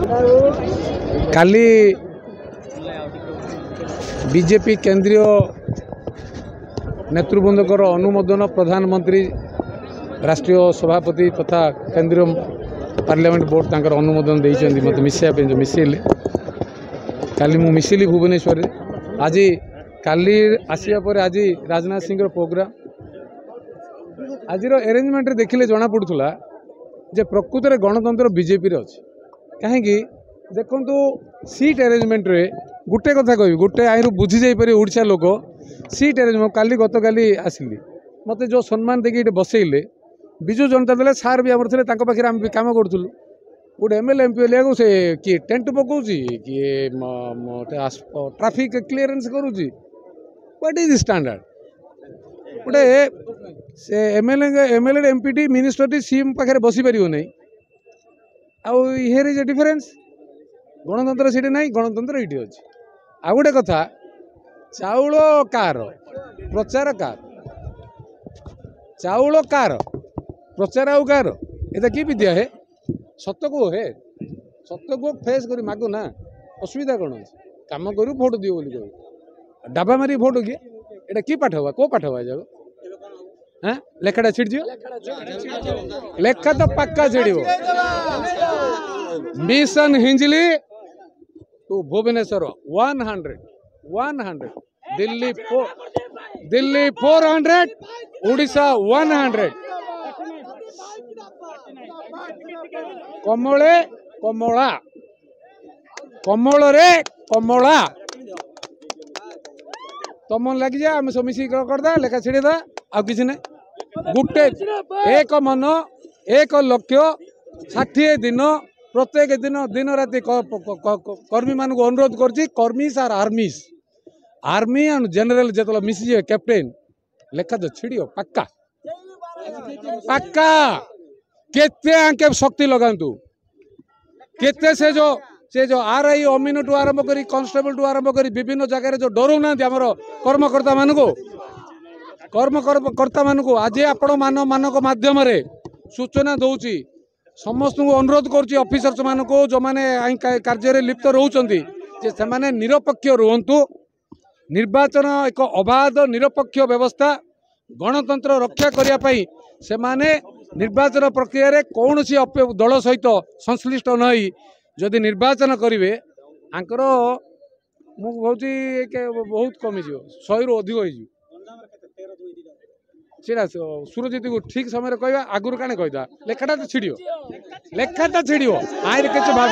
काली BJP केंद्रीय नेतृवृंदकर अनुमोदन प्रधानमंत्री राष्ट्रीय सभापति तथा केंद्रीय पार्लियामेंट बोर्ड तक अनुमोदन देते मत मिसाइल जो मिसेले काली मु मिसिली भुवनेश्वर आज काली आसिया पर आज राजनाथ सिंह प्रोग्राम आज अरेंजमेंट देखिले जना पड़ूला जे प्रकृत में गणतंत्र बीजेपी रे अच्छे कहीं देखु सीट अरेंजमेंट रे गोटे कथा कह गोटे आई बुझी जापर ओडिशा लोक सीट अरेंजमेंट काली गत काली आसिली मत जो सम्मान देखिए बसैले विजु जनता दल सार भी आम थे पाखे आम कम करूँ गोटे एमएलए एमपी लिया से किए टेंट पकाउच किए ट्राफिक क्लीयरेंस करुच्ची व्हाट इज स्टैंडर्ड गोटे से एमएलए एमपी मिनिस्टर टी सीएम पाखे बसी पार नहीं आउ हियर इज ए डिफरेंस गणतंत्र सीट ना गणतंत्र ये अच्छे आ गोटे कथा चाउल कार प्रचार कार चाउल कार प्रचार आउ कार ये कि विद्या है सत्य को है सत्य को फेस कर मागु ना असुविधा कौन अच्छे कम करू भोट दियो बोली कह डाबा मारी भोट किए एटा कि पाठ हुआ को पाठ हुआ जाओ हाँ लेखाटा छिड़ लेखा तो पक्का छिड़ मिशन हिंजली टू भुवनेश्वर 100 दिल्ली 400 उड़ीसा 100 कमले कमला कमल रे कमला तुम लगी जा आम सब मिसिक करदा लेखा छिड़ेदा आ किसी ना गोटे एक मन एक लक्ष्य 60 दिन प्रत्येक दिन दिन राति कर्मी मान अनुरोध कर्मीस आर आर्मी एंड जनरल जो मिसी कैप्टेन लेखा तो छिड़ियो पक्का पक्का केते आंके शक्ति लगातु केते से जो आरआई अमीन टू आरंभ करी कांस्टेबल टू आरंभ करी विभिन्न जगह जो डरू ना आमर कर्मकर्ता मानू आज आपण मान माध्यम सूचना दौची समस्त को अनुरोध करुच्ची ऑफिसर्स मान को जो मैंने कार्य लिप्त रोचंती से माने निरपेक्ष रुहतु निर्वाचन एक अबाध निरपेक्ष व्यवस्था गणतंत्र रक्षा करने से माने निर्वाचन प्रक्रिया रे कौन सी दल सहित संश्लिष्ट नई जदि निर्वाचन करेंगे आंकर मुझे बहुत कमी 100 रु अधिक हो सुरजीत को ठीक समय कहवा आगुरी काने कहता लेखाटा तो छिड़ियो लेखाटा छिड़ियो आए किसी भाव